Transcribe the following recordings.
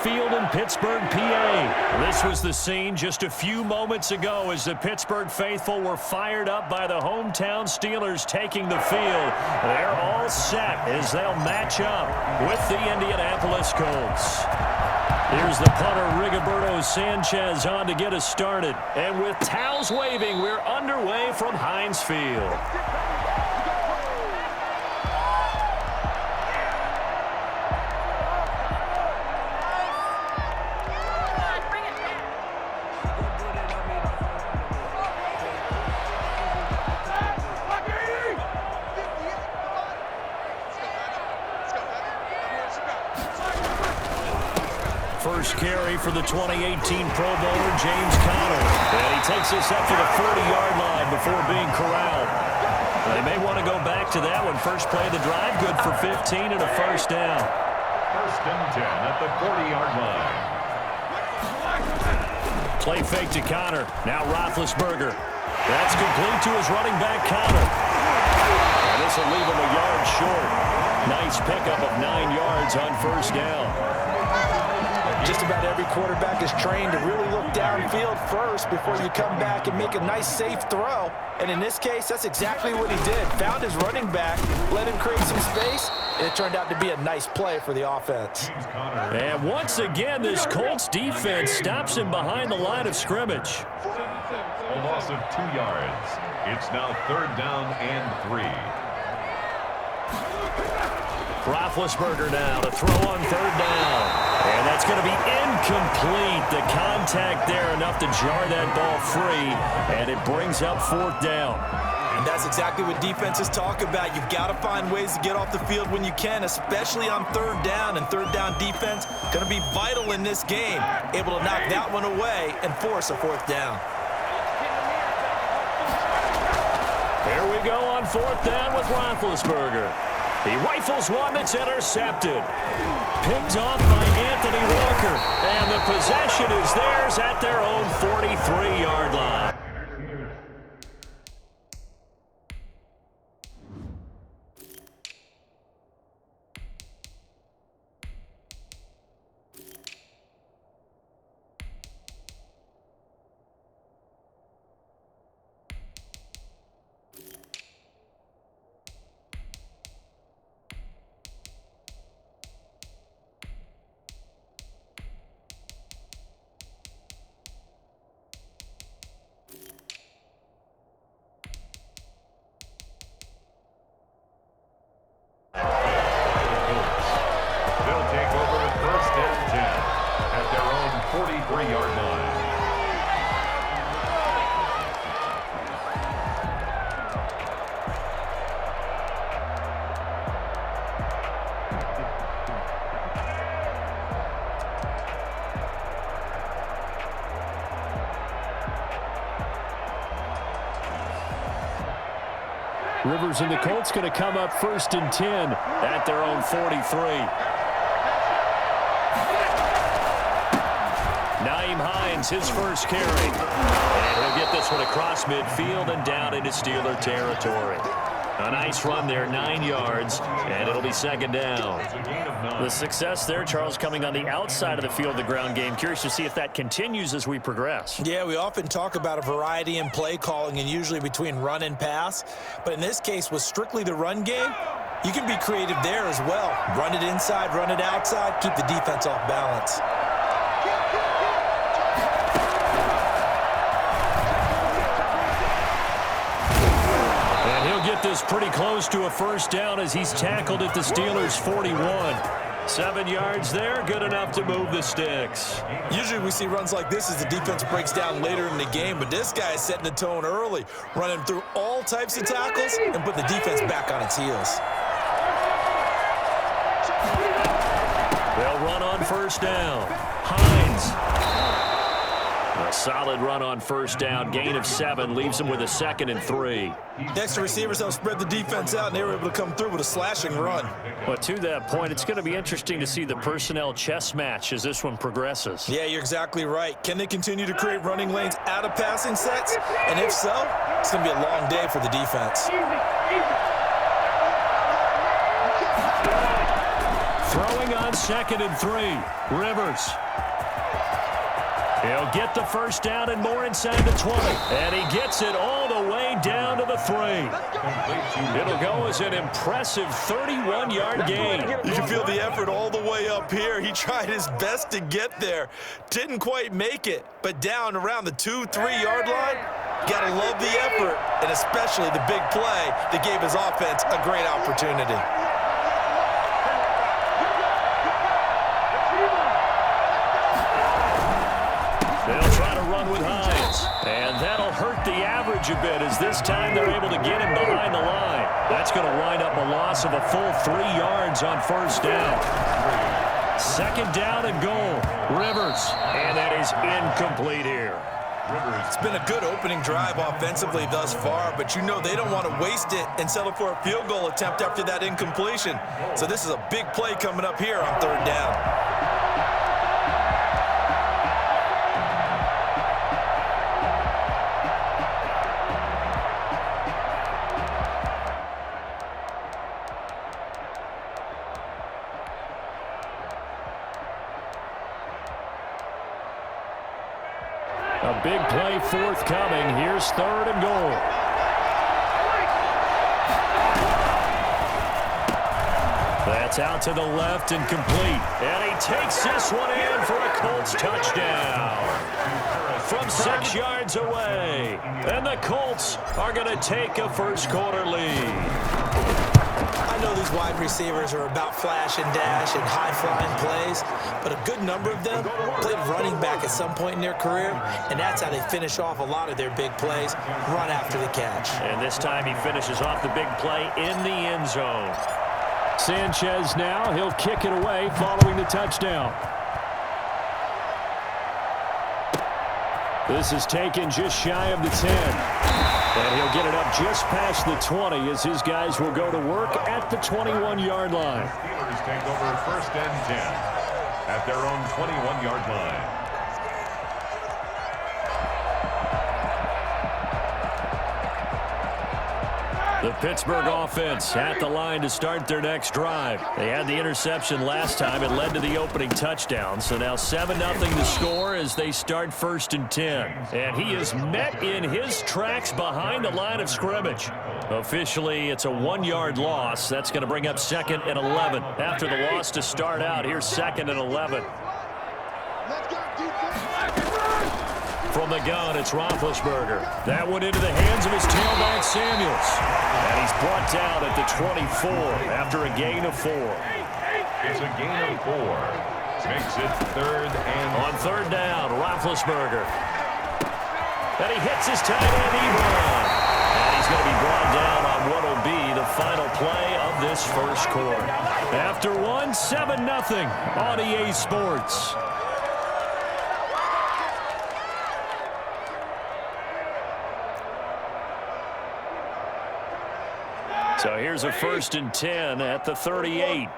Field in Pittsburgh, PA. This was the scene just a few moments ago as the Pittsburgh faithful were fired up by the hometown Steelers taking the field. They're all set as they'll match up with the Indianapolis Colts. Here's the punter, Rigoberto Sanchez, on to get us started. And with towels waving, we're underway from Heinz Field. First carry for the 2018 Pro Bowler, James Conner. And he takes us up to the 40-yard line before being corralled. They may want to go back to that one. First play of the drive, good for 15 and a first down. First and 10 at the 40-yard line. Play fake to Conner. Now Roethlisberger. That's complete to his running back, Conner. And this will leave him a yard short. Nice pickup of 9 yards on first down. Just about every quarterback is trained to really look downfield first before you come back and make a nice, safe throw. And in this case, that's exactly what he did. Found his running back, let him create some space, and it turned out to be a nice play for the offense. And once again, this Colts defense stops him behind the line of scrimmage. A loss of 2 yards. It's now third down and 3. Roethlisberger now to throw on third down. And that's going to be incomplete. The contact there enough to jar that ball free, and it brings up fourth down. And that's exactly what defenses talk about. You've got to find ways to get off the field when you can, especially on third down. And third down defense going to be vital in this game, able to knock that one away and force a fourth down. Here we go on fourth down with Roethlisberger. He rifles one that's intercepted. Picked off by Anthony Walker. And the possession is theirs at their own 43-yard line. They'll take over first and 10 at their own 43-yard line. Rivers and the Colts going to come up first and 10 at their own 43. Nyheim Hines, his first carry. And he'll get this one across midfield and down into Steeler territory. A nice run there, 9 yards, and it'll be second down. The success there, Charles, coming on the outside of the field of the ground game. Curious to see if that continues as we progress. Yeah, we often talk about a variety in play calling and usually between run and pass. But in this case, with strictly the run game, you can be creative there as well. Run it inside, run it outside, keep the defense off balance. Get this pretty close to a first down as he's tackled at the Steelers' 41. 7 yards there, good enough to move the sticks. Usually we see runs like this as the defense breaks down later in the game, but this guy is setting the tone early, running through all types of tackles and put the defense back on its heels. They'll run on first down. Hines. A solid run on first down. Gain of 7 leaves them with a 2nd and 3. Extra receivers help spread the defense out, and they were able to come through with a slashing run. But to that point, it's going to be interesting to see the personnel chess match as this one progresses. Yeah, you're exactly right. Can they continue to create running lanes out of passing sets? And if so, it's going to be a long day for the defense. Throwing on 2nd and 3. Rivers. He'll get the first down and more inside the 20. And he gets it all the way down to the 3. It'll go as an impressive 31-yard gain. You can feel the effort all the way up here. He tried his best to get there. Didn't quite make it, but down around the 2-3-yard line, gotta love the effort, and especially the big play that gave his offense a great opportunity. They'll try to run with Hines, and that'll hurt the average a bit as this time they're able to get him behind the line. That's going to wind up a loss of a full 3 yards on first down. 2nd down and goal. Rivers, and that is incomplete here. It's been a good opening drive offensively thus far, but you know they don't want to waste it and settle for a field goal attempt after that incompletion. So this is a big play coming up here on 3rd down. A big play forthcoming. Here's 3rd and goal. That's out to the left and complete. And he takes this one in for a Colts touchdown. From 6 yards away. And the Colts are going to take a first-quarter lead. I know these wide receivers are about flash and dash and high-flying plays, but a good number of them played running back at some point in their career, and that's how they finish off a lot of their big plays, run after the catch. And this time he finishes off the big play in the end zone. Sanchez now, he'll kick it away following the touchdown. This is taken just shy of the 10. And he'll get it up just past the 20 as his guys will go to work at the 21-yard line. Steelers take over 1st and 10 at their own 21-yard line. The Pittsburgh offense at the line to start their next drive. They had the interception last time. It led to the opening touchdown. So now 7-0 to score as they start 1st and 10. And he is met in his tracks behind the line of scrimmage. Officially, it's a 1-yard loss. That's going to bring up 2nd and 11. After the loss to start out, here's 2nd and 11. From the gun, it's Roethlisberger. That went into the hands of his tailback, Samuels. And he's brought down at the 24 after a gain of 4. It's a gain of 4. Makes it 3rd and... On 3rd down, Roethlisberger. And he hits his tight end, Ebron. And he's going to be brought down on what will be the final play of this first quarter. After one, 7-0 on EA Sports. So here's a 1st and 10 at the 38.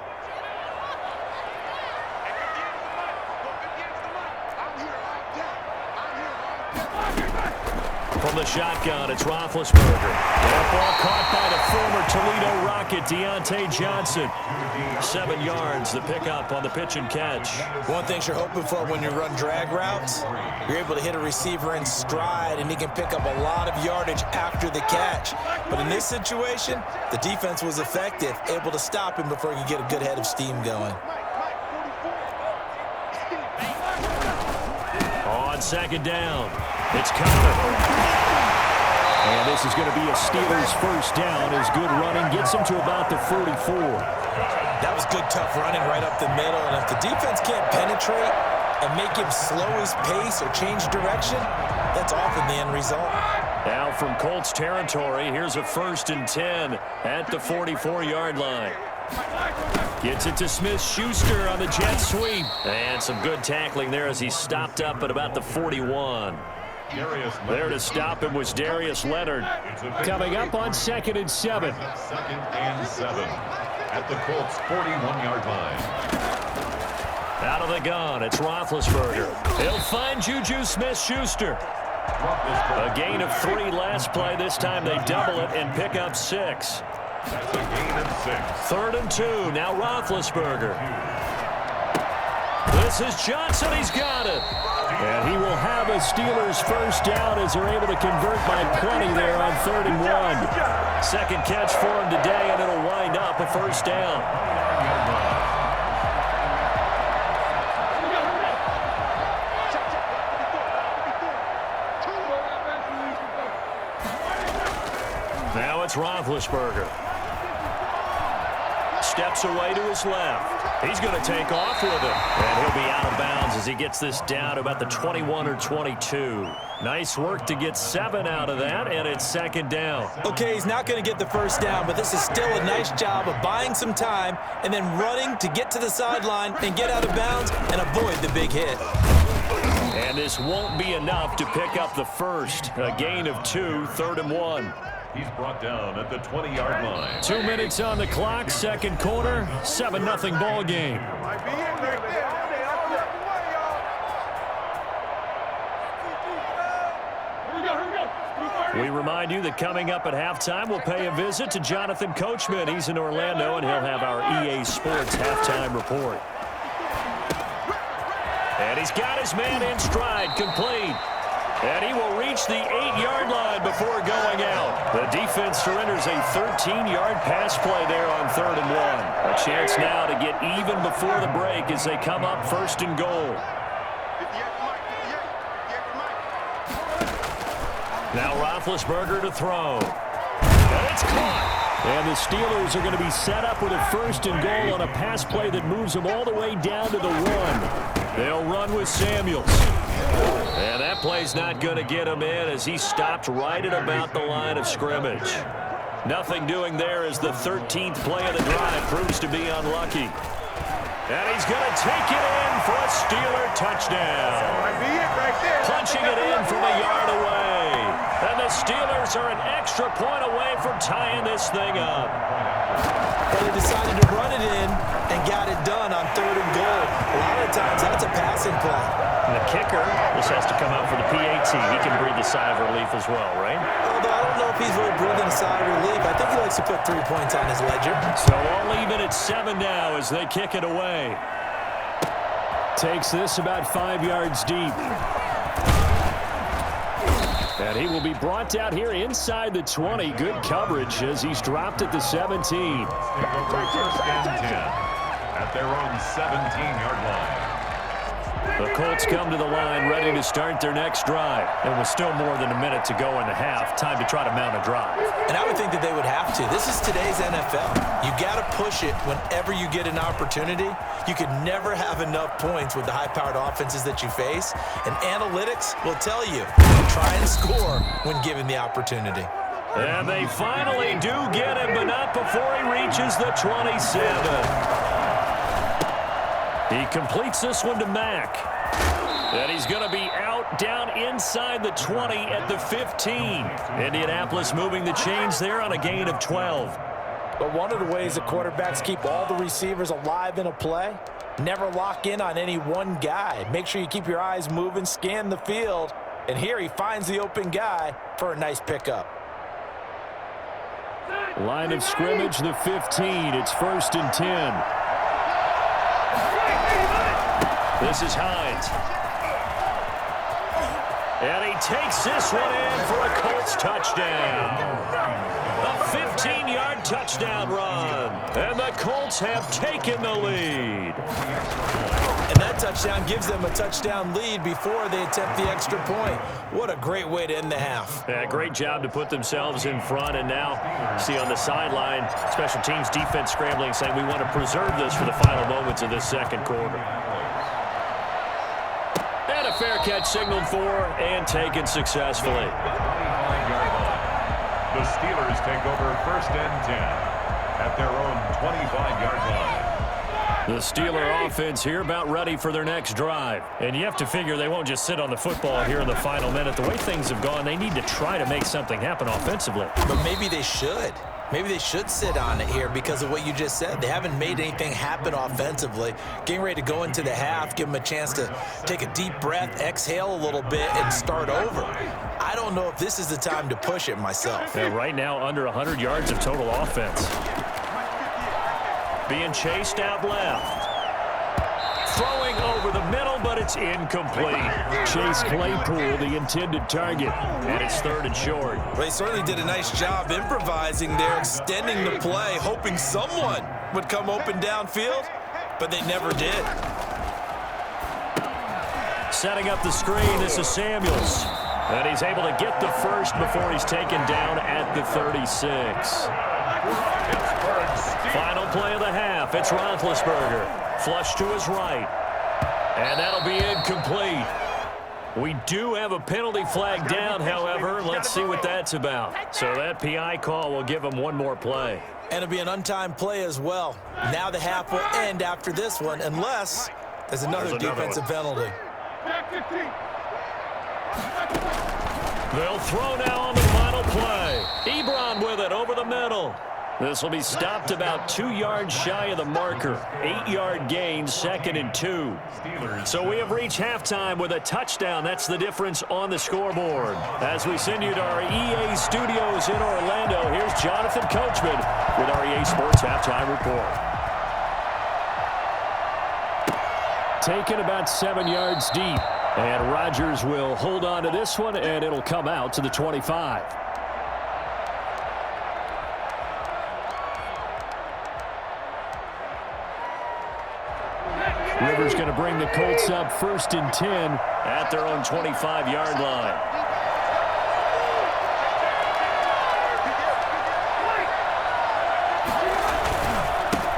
From the shotgun, it's Roethlisberger. That ball caught by the former Toledo Rocket, Deontay Johnson. 7 yards, the pickup on the pitch and catch. One thing you're hoping for when you run drag routes, you're able to hit a receiver in stride, and he can pick up a lot of yardage after the catch. But in this situation, the defense was effective, able to stop him before he could get a good head of steam going. On 2nd down, it's Connor. And this is going to be a Steelers first down as good running gets him to about the 44. That was good, tough running right up the middle. And if the defense can't penetrate and make him slow his pace or change direction, that's often the end result. Now from Colts territory, here's a 1st and 10 at the 44-yard line. Gets it to Smith-Schuster on the jet sweep. And some good tackling there as he stopped up at about the 41. There to stop him was Darius Leonard. Coming up on 2nd and 7. 2nd and 7 at the Colts 41-yard line. Out of the gun, it's Roethlisberger. He'll find Juju Smith-Schuster. A gain of 3 last play. This time they double it and pick up 6. That's a gain of 6. 3rd and 2. Now Roethlisberger. This is Johnson. He's got it. And he will have a Steelers first down as they're able to convert by plenty there on 3rd and 1. Second catch for him today, and it'll wind up a first down. Now it's Roethlisberger. Steps away to his left. He's going to take off with it. And he'll be out of bounds as he gets this down to about the 21 or 22. Nice work to get 7 out of that, and it's second down. Okay, he's not going to get the first down, but this is still a nice job of buying some time and then running to get to the sideline and get out of bounds and avoid the big hit. And this won't be enough to pick up the first. A gain of 2, 3rd and 1. He's brought down at the 20-yard line. 2 minutes on the clock, second quarter, 7-0 ball game. We remind you that coming up at halftime, we'll pay a visit to Jonathan Coachman. He's in Orlando, and he'll have our EA Sports halftime report. And he's got his man in stride, complete. And he will reach the 8-yard line before going out. The defense surrenders a 13-yard pass play there on 3rd and 1. A chance now to get even before the break as they come up 1st and goal. Now Roethlisberger to throw. And it's caught. And the Steelers are going to be set up with a 1st and goal on a pass play that moves them all the way down to the 1. They'll run with Samuels. And that play's not going to get him in as he stopped right at about the line of scrimmage. Nothing doing there as the 13th play of the drive proves to be unlucky. And he's going to take it in for a Steeler touchdown. Punching it in from a yard away. And the Steelers are an extra point away from tying this thing up. But they decided to run it in and got it done on 3rd and goal. A lot of times that's a passing play. And the kicker just has to come out for the PAT. He can breathe a sigh of relief as well, right? Although I don't know if he's really breathing a sigh of relief. I think he likes to put 3 points on his ledger. So all even at 7 now as they kick it away. Takes this about 5 yards deep. And he will be brought out here inside the 20. Good coverage as he's dropped at the 17. First and 10 at their own 17-yard line. The Colts come to the line ready to start their next drive. And with still more than a minute to go in the half, time to try to mount a drive. And I would think that they would have to. This is today's NFL. You got to push it whenever you get an opportunity. You could never have enough points with the high-powered offenses that you face. And analytics will tell you, try and score when given the opportunity. And they finally do get him, but not before he reaches the 27. He completes this one to Mack. And he's going to be out down inside the 20 at the 15. Indianapolis moving the chains there on a gain of 12. But one of the ways that quarterbacks keep all the receivers alive in a play, never lock in on any one guy. Make sure you keep your eyes moving, scan the field. And here he finds the open guy for a nice pickup. Line of scrimmage, the 15. It's 1st and 10. This is Hines. And he takes this one in for a Colts touchdown. A 15-yard touchdown run. And the Colts have taken the lead. And that touchdown gives them a touchdown lead before they attempt the extra point. What a great way to end the half. Yeah, great job to put themselves in front. And now, see on the sideline, special teams defense scrambling, saying we want to preserve this for the final moments of this second quarter. And a fair catch signaled for and taken successfully. The Steelers take over 1st and 10 at their own 25-yard line. The Steeler offense here about ready for their next drive. And you have to figure they won't just sit on the football here in the final minute. The way things have gone, they need to try to make something happen offensively. But maybe they should. Maybe they should sit on it here because of what you just said. They haven't made anything happen offensively. Getting ready to go into the half, give them a chance to take a deep breath, exhale a little bit, and start over. I don't know if this is the time to push it myself. Yeah, right now, under 100 yards of total offense. Being chased out left. Throwing over the middle, but it's incomplete. Chase Claypool, the intended target, and it's 3rd and short. Well, he certainly did a nice job improvising there, extending the play, hoping someone would come open downfield, but they never did. Setting up the screen, this is Samuels. And he's able to get the first before he's taken down at the 36. Final play of the half. It's Roethlisberger. Flush to his right. And that'll be incomplete. We do have a penalty flag down, however. Let's see what that's about. So that PI call will give him one more play. And it'll be an untimed play as well. Now the half will end after this one, unless there's another defensive penalty. They'll throw now on the final play. Ebron with it over the middle. This will be stopped about 2 yards shy of the marker. 8-yard gain, 2nd and 2. So we have reached halftime with a touchdown. That's the difference on the scoreboard. As we send you to our EA studios in Orlando, here's Jonathan Coachman with our EA Sports Halftime Report. Taken about 7 yards deep. And Rodgers will hold on to this one, and it'll come out to the 25. Rivers going to bring the Colts up 1st and 10 at their own 25-yard line.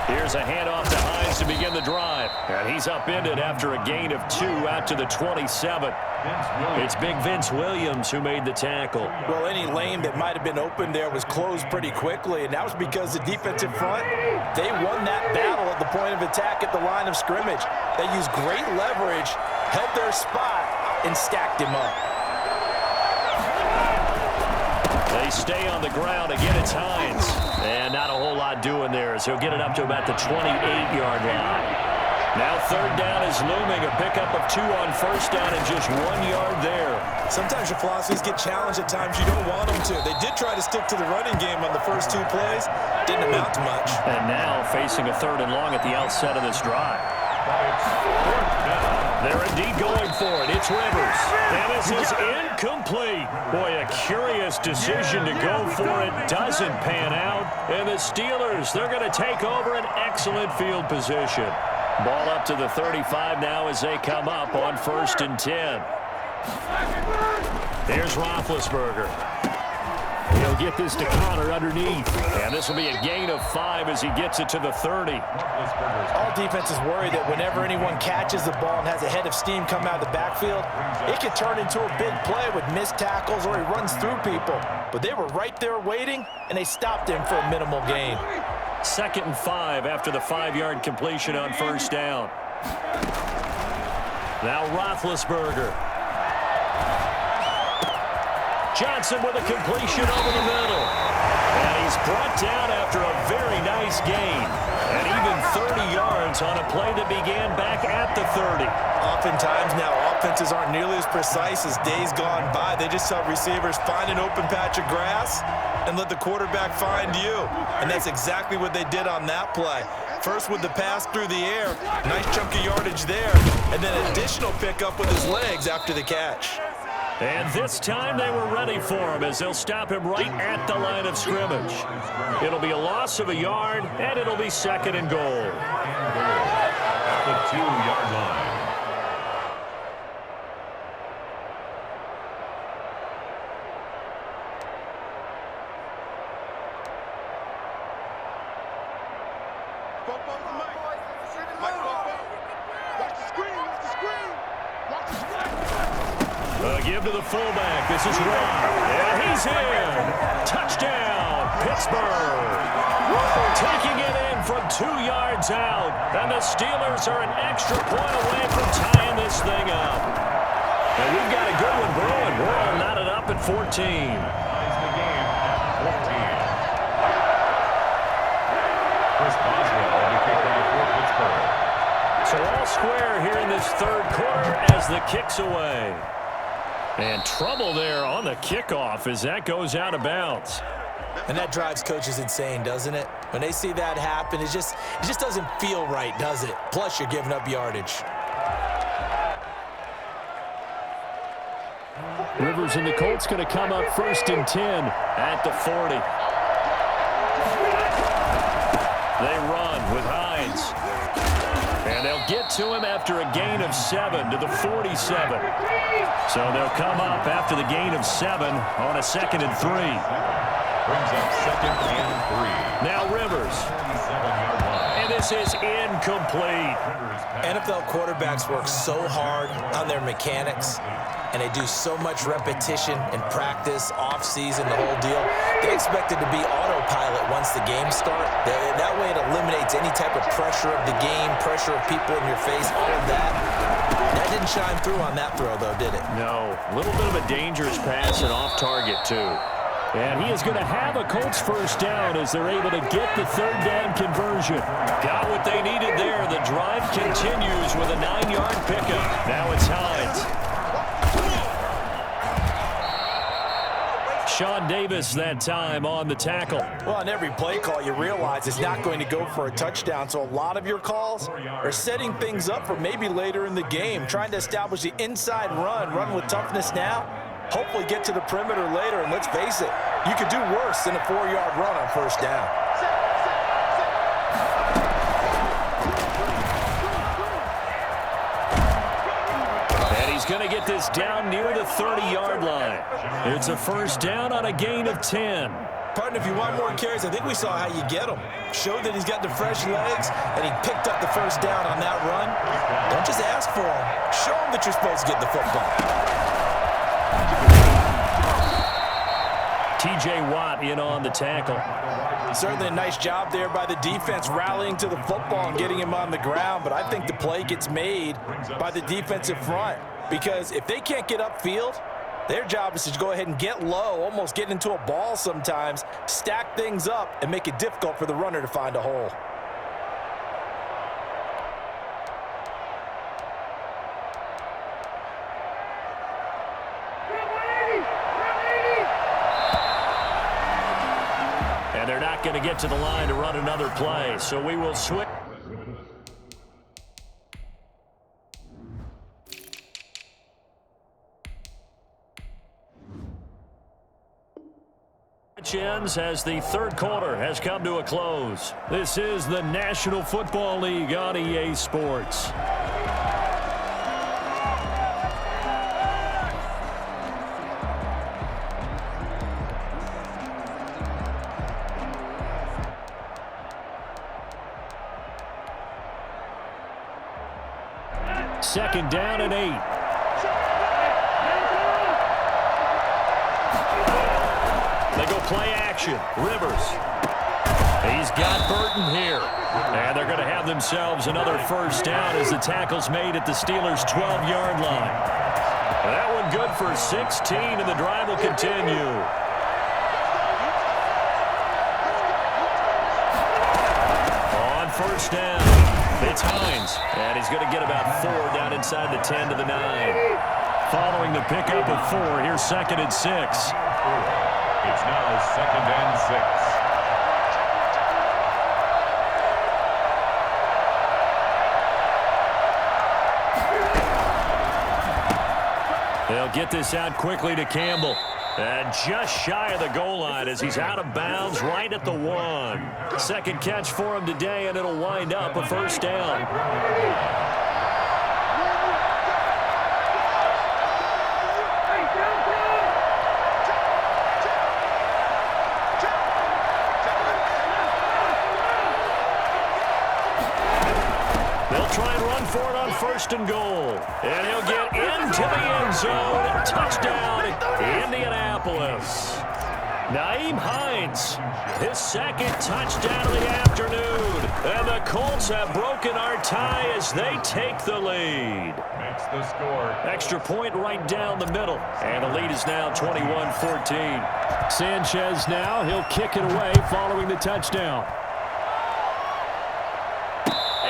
Here's a handoff to Hines to begin the drive. And he's upended after a gain of 2 out to the 27. It's big Vince Williams who made the tackle. Well, any lane that might have been open there was closed pretty quickly, and that was because the defensive front, they won that battle at the point of attack at the line of scrimmage. They used great leverage, held their spot, and stacked him up. They stay on the ground. Again, it's Hines. And not a whole lot doing there as he'll get it up to about the 28-yard line. Now 3rd down is looming. A pickup of 2 on 1st down and just 1 yard there. Sometimes your philosophies get challenged at times you don't want them to. They did try to stick to the running game on the first 2 plays. Didn't amount to much. And now facing a 3rd and long at the outset of this drive. They're indeed going for it. It's Rivers. And this is incomplete. Boy, a curious decision to go for it. Doesn't pan out. And the Steelers, they're going to take over an excellent field position. Ball up to the 35 now as they come up on 1st and 10. Here's Roethlisberger. He'll get this to Connor underneath. And this will be a gain of 5 as he gets it to the 30. All defenses worry that whenever anyone catches the ball and has a head of steam come out of the backfield, it could turn into a big play with missed tackles or he runs through people. But they were right there waiting, and they stopped him for a minimal gain. 2nd and 5 after the 5-yard completion on 1st down. Now Roethlisberger. Johnson with a completion over the middle. And he's brought down after a very nice gain. And even 30 yards on a play that began back at the 30. Oftentimes now, offenses aren't nearly as precise as days gone by. They just tell receivers, find an open patch of grass and let the quarterback find you. And that's exactly what they did on that play. First with the pass through the air, nice chunk of yardage there, and then additional pickup with his legs after the catch. And this time they were ready for him as they'll stop him right at the line of scrimmage. It'll be a loss of a yard, and it'll be 2nd and goal. At the 2-yard line. Give to the fullback. This is Rob. And he's in. Touchdown, Pittsburgh. Taking it in from 2 yards out. And the Steelers are an extra point away from tying this thing up. And we've got a good one brewing. We're all knotted up at 14. Ties the game at 14. Chris Boswell will be kicking off for Pittsburgh. So all square here in this 3rd quarter as the kick's away. And trouble there on the kickoff as that goes out of bounds. And that drives coaches insane, doesn't it? When they see that happen, it just doesn't feel right, does it? Plus, you're giving up yardage. Rivers and the Colts going to come up 1st and 10 at the 40. They run with Hines. And they'll get to him after a gain of 7 to the 47. So they'll come up after the gain of 7 on a 2nd and 3. Brings up 2nd and 3. Now Rivers. And this is incomplete. NFL quarterbacks work so hard on their mechanics, and they do so much repetition and practice, off-season, the whole deal. They expect it to be autopilot once the games start. That way it eliminates any type of pressure of the game, pressure of people in your face, all of that. That didn't shine through on that throw, though, did it? No. A little bit of a dangerous pass and off target, too. And he is going to have a Colts 1st down as they're able to get the 3rd down conversion. Got what they needed there. The drive continues with a 9-yard pickup. Now it's Hines. Sean Davis that time on the tackle. Well, on every play call, you realize it's not going to go for a touchdown, so a lot of your calls are setting things up for maybe later in the game, trying to establish the inside run with toughness now, hopefully get to the perimeter later, and let's face it, you could do worse than a 4-yard run on 1st down. He's going to get this down near the 30-yard line. It's a 1st down on a gain of 10. Partner, if you want more carries, I think we saw how you get him. Showed that he's got the fresh legs, and he picked up the 1st down on that run. Don't just ask for him. Show him that you're supposed to get the football. T.J. Watt in on the tackle. Certainly a nice job there by the defense rallying to the football and getting him on the ground, but I think the play gets made by the defensive front. Because if they can't get upfield, their job is to go ahead and get low, almost get into a ball sometimes, stack things up, and make it difficult for the runner to find a hole. And they're not going to get to the line to run another play, so we will switch. Ends as the 3rd quarter has come to a close. This is the National Football League on EA Sports. Second down and 8. They go play action. Rivers. He's got Burton here. And they're going to have themselves another 1st down as the tackle's made at the Steelers' 12-yard line. That one good for 16, and the drive will continue. On 1st down, it's Hines. And he's going to get about 4 down inside the 10 to the 9. Following the pickup of 4, here's 2nd and 6. It's now 2nd and 6. They'll get this out quickly to Campbell. And just shy of the goal line as he's out of bounds right at the 1. 2nd catch for him today, and it'll wind up a 1st down. Try and run for it on 1st and goal. And he'll get into the end zone. Touchdown, Indianapolis. Nyheim Hines, his 2nd touchdown of the afternoon. And the Colts have broken our tie as they take the lead. Makes the score. Extra point right down the middle. And the lead is now 21-14. Sanchez now, he'll kick it away following the touchdown.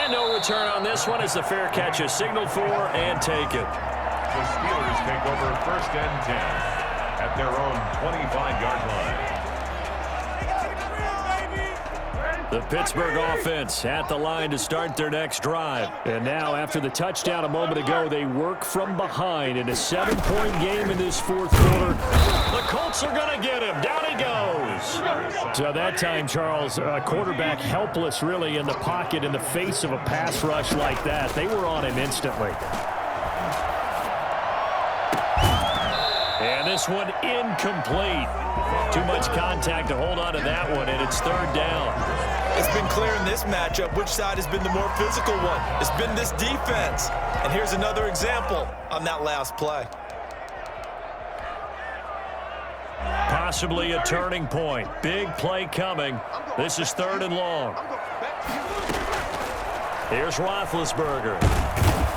No return on this one as the fair catch is signaled for and taken. The Steelers take over 1st and 10 at their own 25-yard line. The Pittsburgh offense at the line to start their next drive. And now, after the touchdown a moment ago, they work from behind in a 7-point game in this fourth quarter. The Colts are going to get him. Down he goes. So that time, Charles, quarterback helpless really in the pocket in the face of a pass rush like that. They were on him instantly. And this one incomplete. Too much contact to hold on to that one, and it's third down. It's been clear in this matchup which side has been the more physical one. It's been this defense. And here's another example on that last play. Possibly a turning point. Big play coming. This is third and long. Here's Roethlisberger.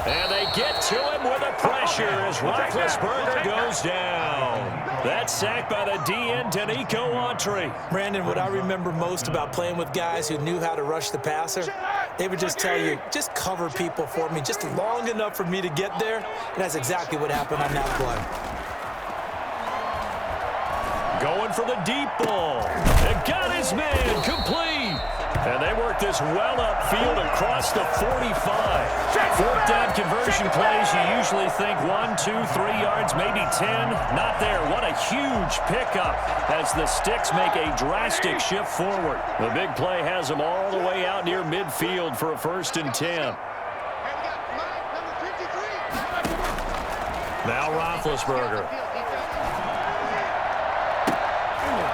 And they get to him with a pressure as Roethlisberger goes down. That's sacked by the DN, Danico Autry. Brandon, what I remember most about playing with guys who knew how to rush the passer, they would just tell you, just cover people for me, just long enough for me to get there. And that's exactly what happened on that play. Going for the deep ball. And got his man complete. And they work this well upfield across the 45. Fourth down conversion plays, you usually think 1, 2, 3 yards, maybe 10. Not there. What a huge pickup as the Sticks make a drastic shift forward. The big play has them all the way out near midfield for a 1st and 10. Now Roethlisberger.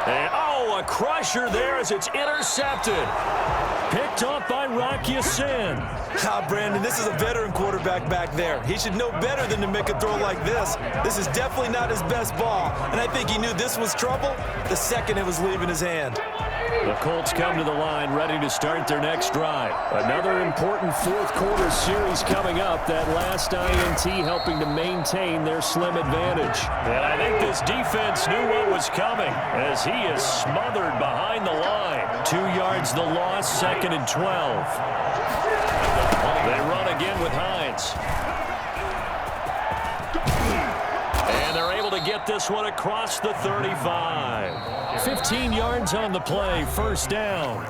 And, a crusher there as it's intercepted. Picked off by Rocky Sin. Brandon, this is a veteran quarterback back there. He should know better than to make a throw like this. This is definitely not his best ball. And I think he knew this was trouble the second it was leaving his hand. The Colts come to the line ready to start their next drive. Another important fourth quarter series coming up. That last INT helping to maintain their slim advantage. And I think this defense knew what was coming as he is smothered behind the line. 2 yards the loss, 2nd and 12. They run again with Hines. And they're able to get this one across the 35. 15 yards on the play, 1st down.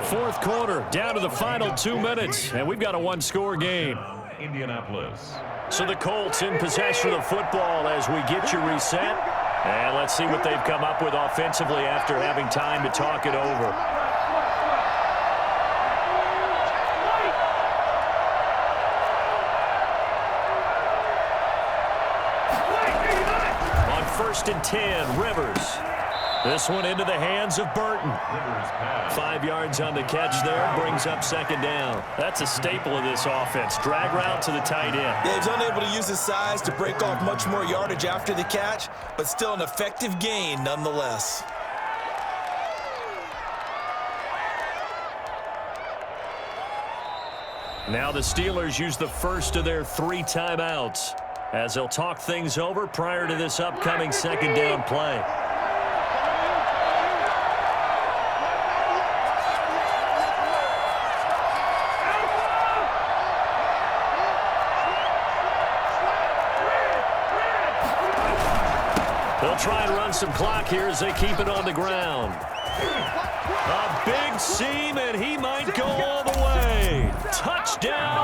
Fourth quarter, down to the final 2 minutes, and we've got a 1-score game. Indianapolis. So the Colts in possession of the football as we get you reset. And let's see what they've come up with offensively after having time to talk it over. On 1st and 10, Rivers. This one into the hands of Burton. 5 yards on the catch there, brings up 2nd down. That's a staple of this offense. Drag route to the tight end. Yeah, he's unable to use his size to break off much more yardage after the catch, but still an effective gain nonetheless. Now the Steelers use the first of their 3 timeouts as they'll talk things over prior to this upcoming 2nd down play. They'll try and run some clock here as they keep it on the ground. A big seam, and he might go all the way. Touchdown,